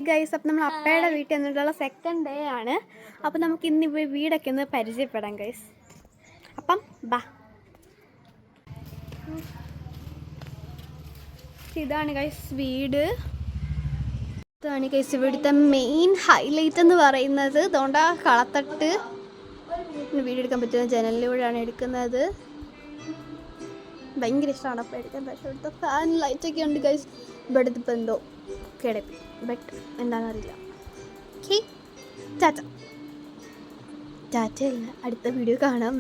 Guys, അപ്പം നമ്മൾ അപ്പയുടെ വീട്ടിൽ നിന്നിട്ടുള്ള സെക്കൻഡ് ഡേ ആണ്. അപ്പം നമുക്ക് ഇന്ന് പോയി വീടൊക്കെ ഒന്ന് പരിചയപ്പെടാം ഗൈസ്. അപ്പം ബാ. ഇതാണ് ഗൈസ് വീട്. ഇതാണ് ഗൈസ് ഇവിടുത്തെ മെയിൻ ഹൈലൈറ്റ് എന്ന് പറയുന്നത്. അതുകൊണ്ട് കളത്തട്ട് വീടെടുക്കാൻ പറ്റുന്ന ജനലിലൂടെയാണ് എടുക്കുന്നത്. ഭയങ്കര ഇഷ്ടമാണ് അപ്പം എടുക്കാൻ. പക്ഷേ ഇവിടുത്തെ ഫാൻ ലൈറ്റൊക്കെ ഉണ്ട് ഗൈസ്. ഇവിടുത്തെ ഇപ്പം എന്തോ കിടപ്പി, ബട്ട് എന്താണെന്നറിയില്ല. ഓക്കെ, ടാറ്റ. ടാറ്റയല്ല, അടുത്ത വീഡിയോ കാണാൻ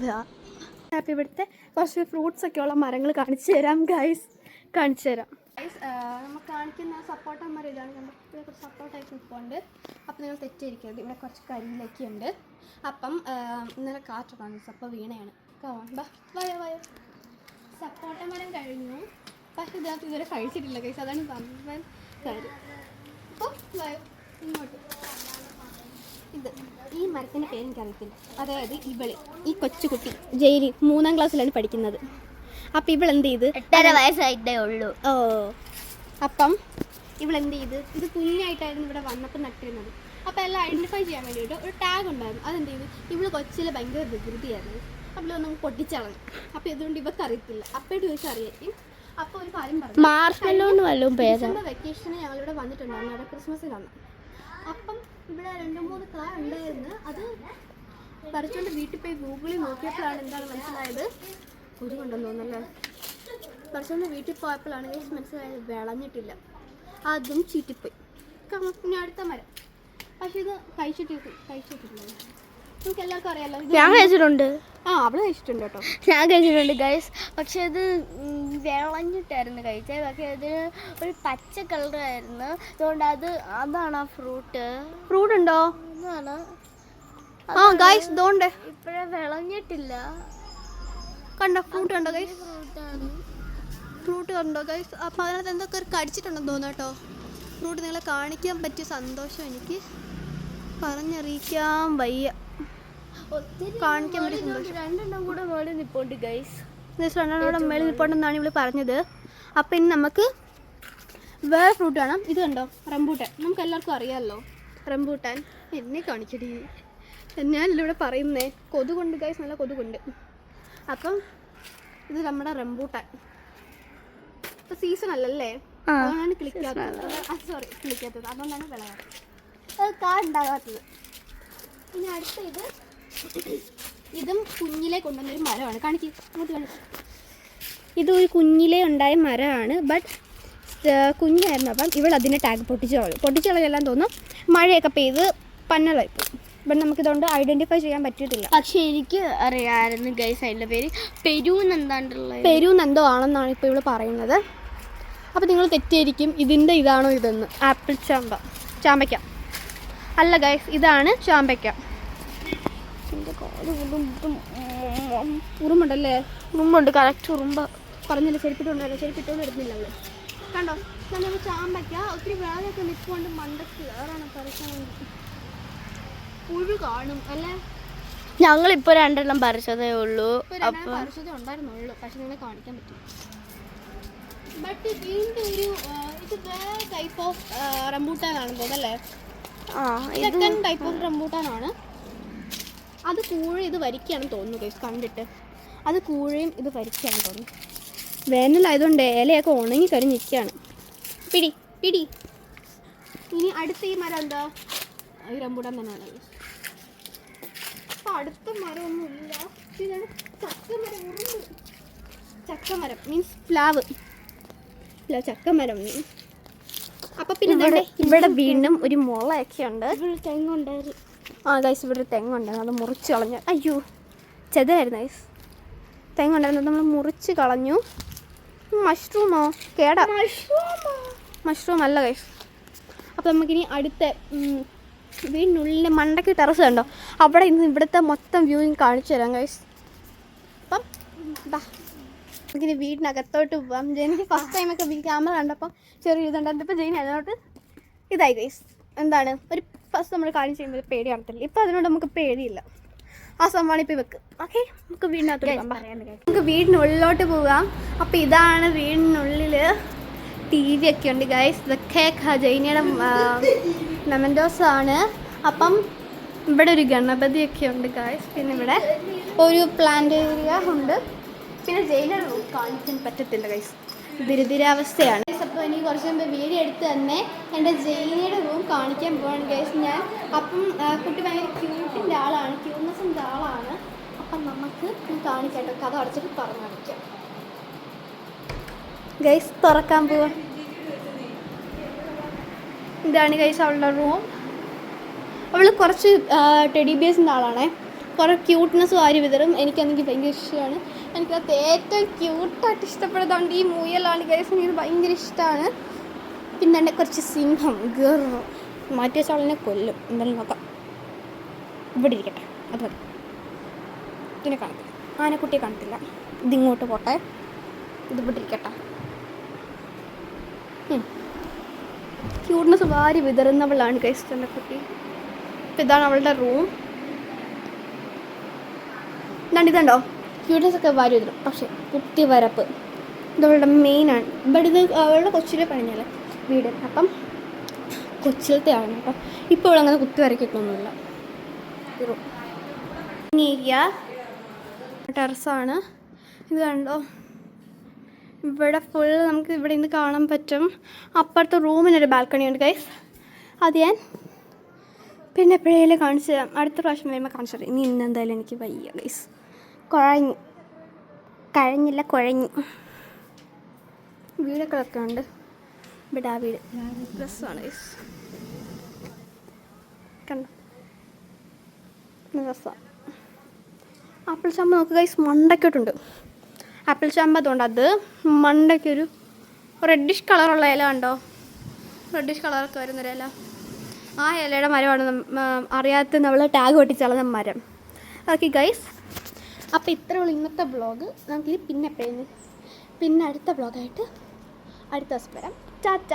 ഹാപ്പി. ഇവിടുത്തെ കുറച്ച് ഫ്രൂട്ട്സ് ഒക്കെ ഉള്ള മരങ്ങൾ കാണിച്ചു തരാം ഗൈസ്. കാണിച്ചു തരാം ഗൈസ്. നമ്മൾ കാണിക്കുന്ന സപ്പോർട്ട മരം ഇതാണ്. ഇവിടെ കുറച്ച് സപ്പോർട്ടായിട്ട് നിൽപ്പുണ്ട്. അപ്പം നിങ്ങൾ തെറ്റിയിരിക്കരുത്. ഇവിടെ കുറച്ച് കരിയിലൊക്കെ ഉണ്ട്. അപ്പം ഇന്നലെ കാറ്റാണ്, അപ്പോൾ വീണയാണ്. വയോ വയോ. സപ്പോർട്ട മരം കഴിഞ്ഞു, പക്ഷെ ഇതിനകത്ത് ഇതുവരെ കഴിച്ചിട്ടില്ല ഗൈസ്. അതാണ് പറഞ്ഞ കാര്യം. അപ്പോൾ വയോ ഇങ്ങോട്ട്. ഇത് ഈ മരത്തിൻ്റെ പേര് എനിക്കറിയത്തില്ല. അതായത് ഇവള്, ഈ കൊച്ചുകുട്ടി ജയിലി 3ാം ക്ലാസ്സിലാണ് പഠിക്കുന്നത്. അപ്പം ഇവളെന്ത് ചെയ്ത് 8.5 വയസ്സായിട്ടേ ഉള്ളൂ. ഓ, അപ്പം ഇവളെന്ത് ചെയ്ത് ഇത് കുഞ്ഞായിട്ടായിരുന്നു ഇവിടെ വന്നപ്പോൾ നട്ടിരുന്നത്. അപ്പോൾ എല്ലാം ഐഡൻറ്റിഫൈ ചെയ്യാൻ വേണ്ടിയിട്ട് ഒരു ടാഗ് ഉണ്ടായിരുന്നു. അതെന്ത് ചെയ്തു, ഇവള് കൊച്ചിൽ ഭയങ്കര വികൃതിയായിരുന്നു. അപ്പോൾ നമ്മൾ പൊട്ടിച്ചളഞ്ഞു. അപ്പോൾ ഇതുകൊണ്ട് ഇവർക്ക് അറിയത്തില്ല. അപ്പയുടെ ചോദിച്ചാൽ അറിയാം. അപ്പോൾ ഒരു കാര്യം പറഞ്ഞു, ഡിസംബർ വെക്കേഷന് ഞങ്ങളിവിടെ വന്നിട്ടുണ്ടായിരുന്നു. അവിടെ ക്രിസ്മസിനാണ്. അപ്പം ഇവിടെ 2-3 കാ ഉണ്ടായിരുന്നു. അത് പറിച്ചുകൊണ്ട് വീട്ടിൽ പോയി ഗൂഗിളിൽ നോക്കിയപ്പോഴാണ് എന്താണ് മനസ്സിലായത്, കുരു കൊണ്ടെന്ന് തോന്നുന്നല്ലേ. പറിച്ചുകൊണ്ട് വീട്ടിൽ പോയപ്പോഴാണ് മനസ്സിലായത് വിളഞ്ഞിട്ടില്ല. അതും ചീറ്റിപ്പോയി. പിന്നെ അടുത്ത മരം. പക്ഷെ ഇത് കഴിച്ചിട്ടില്ല. നമുക്ക് എല്ലാവർക്കും അറിയാലോ. ഞാൻ കഴിച്ചിട്ടുണ്ട്. അവള് കഴിച്ചിട്ടുണ്ട് കേട്ടോ. ഞാൻ കഴിച്ചിട്ടുണ്ട് ഗൈസ്. പക്ഷെ ഇത് വിളഞ്ഞിട്ടായിരുന്നു കഴിച്ചത്. പക്ഷെ അതിന് ഒരു പച്ച കളറായിരുന്നു. അതുകൊണ്ട് അതാണ് ആ ഫ്രൂട്ട് ഉണ്ടോ? അതാണ്. ഗൈസ് ഇതുകൊണ്ട് ഇപ്പഴേ വിളഞ്ഞിട്ടില്ല. കണ്ടോ ഫ്രൂട്ട് കണ്ടോ ഗൈസ്? ഫ്രൂട്ടാണ്. ഫ്രൂട്ട് കണ്ടോ ഗൈസ്? അപ്പം അതിനകത്ത് എന്തൊക്കെ കടിച്ചിട്ടുണ്ടെന്ന് തോന്നുന്നു കേട്ടോ. ഫ്രൂട്ട് നിങ്ങളെ കാണിക്കാൻ പറ്റിയ സന്തോഷം എനിക്ക് പറഞ്ഞറിയിക്കാൻ വയ്യ. കാണിക്കാൻ പറ്റിയ സന്തോഷം. 2 കൂടെ മേളിൽ നിൽപ്പുണ്ട് ഗൈസ്. 2 കൂടെ മേളിൽ നിൽപ്പുണ്ടെന്നാണ് ഇവള് പറഞ്ഞത്. അപ്പം ഇനി നമുക്ക് വേറെ ഫ്രൂട്ട് വേണം. ഇത് കണ്ടോ, റംബൂട്ടാൻ. നമുക്ക് എല്ലാവർക്കും അറിയാമല്ലോ റംബൂട്ടാൻ. എന്നെ കാണിക്കടി, ഞാനല്ല ഇവിടെ പറയുന്നേ. കൊതുകുണ്ട് ഗൈസ്, നല്ല കൊതുകുണ്ട്. അപ്പം ഇത് നമ്മുടെ റംബൂട്ടാൻ. ഇപ്പം സീസൺ അല്ലല്ലേ, അതുകൊണ്ടാണ് കിളിക്കാത്തത്. അതുകൊണ്ടാണ് വിളയാത്തത്. അത് കാ ഉണ്ടാകാത്തത്. ഇനി അടുത്ത ഇതും കുഞ്ഞിലെ കൊണ്ടുവന്നൊരു മരമാണ്. അങ്ങോട്ട്. ഇത് ഒരു കുഞ്ഞിലെ ഉണ്ടായ മരമാണ്. ബട്ട് കുഞ്ഞായിരുന്നു. അപ്പം അതിനെ ടാഗ് പൊട്ടിച്ചളയെല്ലാം തോന്നും. മഴയൊക്കെ പെയ്ത് പന്നലായി. ബട്ട് നമുക്കിതുകൊണ്ട് ഐഡൻറ്റിഫൈ ചെയ്യാൻ പറ്റിയിട്ടില്ല. പക്ഷെ എനിക്ക് അറിയാമായിരുന്നു ഗൈസ്, അതിൻ്റെ പേര് പെരൂന്നെന്താണ്ടുള്ളത്. പെരൂന്നെന്തോ ആണെന്നാണ് ഇപ്പോൾ ഇവിടെ പറയുന്നത്. അപ്പോൾ നിങ്ങൾ തെറ്റിയിരിക്കും, ഇതിൻ്റെ ഇതാണോ ഇതെന്ന്. ആപ്പിൾ ചാമ്പയ്ക്ക അല്ല ഗൈസ്, ഇതാണ് ചാമ്പയ്ക്ക. ഉറുമ്പുണ്ടല്ലേ? ഉറുമ്പുണ്ട്, കറക്റ്റ് ഉറുമ്പ്. പറഞ്ഞില്ല, ചെരുപ്പിട്ടുകൊണ്ട് എടുക്കുന്നില്ല അവള്. കണ്ടോ, നമ്മൾ ചാമ്പയ്ക്ക ഒത്തിരി വേദനയൊക്കെ നിൽക്കൊണ്ട് മണ്ടക്ക് വേറാണ് പറിക്കാൻ വേണ്ടി. പുഴു കാണും അല്ലേ? ഞങ്ങളിപ്പോൾ 2 പറിച്ചതേ ഉള്ളൂ. പറിച്ചതേ ഉണ്ടായിരുന്നുള്ളൂ. പക്ഷെ നിങ്ങളെ കാണിക്കാൻ പറ്റും. ബട്ട് ഇതിൻ്റെ ഇത് വേറെ ടൈപ്പ് ഓഫ് റംബൂട്ടാനാണ് തോന്നല്ലേ? സെക്കൻഡ് ടൈപ്പ് ഓഫ് റംബൂട്ടാനാണ്. അത് കൂഴയും ഇത് വരിക്കുകയാണെന്ന് തോന്നുന്നു ഗൈസ് കണ്ടിട്ട്. അത് കൂഴയും ഇത് വരിക്കുകയാണെന്ന് തോന്നുന്നു. വേനലായതുകൊണ്ട് ഇലയൊക്കെ ഉണങ്ങി കഴിഞ്ഞ് നിൽക്കുകയാണ്. പിടി. ഇനി അടുത്ത ഈ മരം എന്താ? ഈ റംബൂട്ടാൻ തന്നെയാണ്. അപ്പം അടുത്ത മരമൊന്നുമില്ല. ഇതാണ് ചക്കമരം. ചക്കമരം മീൻസ് പ്ലാവ്. ചക്കമരം. അപ്പം പിന്നെ ഇവിടെ വീണ്ടും ഒരു മുളയൊക്കെ ഉണ്ട്. തെങ്ങുണ്ടായിരുന്നു. ഗൈസ്, ഇവിടെ ഒരു തെങ്ങുണ്ടായിരുന്നു. അത് മുറിച്ച് കളഞ്ഞു. അയ്യോ, ചെതായിരുന്നു ഗൈസ്. തെങ്ങുണ്ടായിരുന്നു, നമ്മൾ മുറിച്ച് കളഞ്ഞു. മഷ്റൂമോ? കേടാ. മഷ്റൂം അല്ല ഗൈസ്. അപ്പോൾ നമുക്കിനി അടുത്ത വീടിനുള്ളിലെ മണ്ടയ്ക്ക് ടെറസ് കണ്ടോ, അവിടെ ഇന്ന് ഇവിടുത്തെ മൊത്തം വ്യൂയും കാണിച്ചു തരാം ഗൈസ്. അപ്പം നമുക്കിനി വീടിനകത്തോട്ട് പോവാം. ജെയിനിക്ക് ഫസ്റ്റ് ടൈമൊക്കെ ക്യാമറ കണ്ടപ്പം ചെറിയ ഇതുണ്ടായിരുന്നു. ഇപ്പോൾ ജെയിൻ അതിനോട്ട് ഇതായി ഗൈസ്. എന്താണ്, ഒരു ഫസ്റ്റ് നമ്മൾ കാണിച്ച് ചെയ്യുമ്പോൾ പേടി കാണത്തില്ല. ഇപ്പം അതിനോട് നമുക്ക് പേടിയില്ല. ആ സംഭവമാണ് ഇപ്പോൾ വെക്ക്. ഓക്കെ, നമുക്ക് വീടിനകത്തോട്ട് പറയാൻ. നമുക്ക് വീടിനുള്ളിലോട്ട് പോകാം. അപ്പോൾ ഇതാണ് വീടിനുള്ളിൽ ടി വി ഒക്കെ ഉണ്ട് ഗൈസ്. ഇതൊക്കെ ഖജൈനയുടെ മെമൻറ്റോസ് ആണ്. അപ്പം ഇവിടെ ഒരു ഗണപതിയൊക്കെ ഉണ്ട് ഗൈസ്. പിന്നെ ഇവിടെ ഒരു പ്ലാന്റ് ഏരിയ ഉണ്ട്. പിന്നെ ജയിനയുടെ റൂം കാണിക്കാൻ പറ്റത്തില്ല ഗൈസ്, ദരിദ്രാവസ്ഥയാണ്. അപ്പോൾ എനിക്ക് കുറച്ച് മുമ്പ് വീഡിയോ എടുത്ത് തന്നെ എൻ്റെ ജയിനയുടെ റൂം കാണിക്കാൻ പോവാണ് ഗൈസ് ഞാൻ. അപ്പം കുട്ടി ഭയങ്കര ക്യൂട്ടിൻ്റെ ആളാണ്, ക്യൂട്ട്നെസ്സിൻ്റെ ആളാണ്. അപ്പം നമുക്ക് കാണിക്കട്ടോ, കഥ അടച്ചിട്ട് പറഞ്ഞു കാണിക്കാം ഗൈസ്. തുറക്കാൻ പോവാ. ഇതാണ് ഗൈസ് അവളുടെ റൂം. അവൾ കുറച്ച് ടെഡി ബിയേഴ്സിൻ്റെ ആളാണേ. കുറേ ക്യൂട്ട്നെസ് വാരി വിതറും. എനിക്കാണെങ്കിൽ ഭയങ്കര ഇഷ്ടമാണ്. എനിക്കത് ഏറ്റവും ക്യൂട്ടായിട്ട് ഇഷ്ടപ്പെടുന്നതുകൊണ്ട് ഈ മുയലാണ് ഗൈസ്. എനിക്കത് ഭയങ്കര ഇഷ്ടമാണ്. പിന്നെ എൻ്റെ കുറച്ച് സിംഹം ഗർ മാറ്റി വെച്ച ആളിനെ കൊല്ലും. എന്തായാലും നോക്കാം. ഇവിടെ ഇരിക്കട്ടെ, അത് മതി. ഇതിനെ കാണത്തില്ല, ആനക്കുട്ടിയെ കാണത്തില്ല. ഇതിങ്ങോട്ട് പോട്ടെ, ഇതിവിടെ ഇരിക്കട്ടെ. ക്യൂട്ട്നെസ് വാരി വിതറുന്നവളാണ് ഗൈസ് എൻ്റെ കുട്ടി. അപ്പോൾ ഇതാണ് അവളുടെ റൂം. ഇതുണ്ടോ, ക്യൂട്ട്നെസ് ഒക്കെ വാരി വിതറും. പക്ഷേ കുത്തി വരപ്പ് ഇതവളുടെ മെയിനാണ്. ഇവിടെ ഇത് അവളുടെ കൊച്ചിലെ പണിഞ്ഞാൽ വീട്. അപ്പം കൊച്ചിലത്തെ ആണ് കേട്ടോ. ഇപ്പോൾ അവളങ്ങനെ കുത്തി വരയ്ക്കൊന്നുമില്ല. Room area ടെറസാണ്. ഇത് കണ്ടോ, ഇവിടെ ഫുൾ നമുക്ക് ഇവിടെ നിന്ന് കാണാൻ പറ്റും. അപ്പുറത്തെ റൂമിനൊരു ബാൽക്കണി ഉണ്ട് ഗൈസ്. അത് ഞാൻ പിന്നെ എപ്പോഴേലും കാണിച്ചു തരാം. അടുത്ത പ്രാവശ്യം വരുമ്പോൾ കാണിച്ചു തരാം. ഇനി ഇന്നെന്തായാലും എനിക്ക് വയ്യ ഗൈസ്, കുഴഞ്ഞു. വീടൊക്കെ ഉണ്ട്. ഇവിടെ ആ വീട് രസമാണ് ഗൈസ്, കണ്ടോ, രസമാണ്. ആപ്പിൾ ചാമ്പ നോക്ക് ഗൈസ്, മണ്ടയ്ക്കോട്ടുണ്ട് ആപ്പിൾ ചാമ്പ. അതുകൊണ്ട് അത് മണ്ടയ്ക്കൊരു റെഡിഷ് കളറുള്ള ഇല കണ്ടോ, റെഡിഷ് കളറൊക്കെ വരുന്നൊരു ഇല. ആ ഇലയുടെ മരമാണ് അറിയാത്ത നമ്മൾ ടാഗ് പൊട്ടിച്ചുള്ള മരം. ഓക്കെ ഗൈസ്, അപ്പോൾ ഇത്രേ ഉള്ളൂ ഇന്നത്തെ വ്ളോഗ്. നമുക്കിത് പിന്നെ എപ്പോഴും പിന്നെ അടുത്ത വ്ളോഗായിട്ട് അടുത്ത ദിവസം വരാം. ടാറ്റ.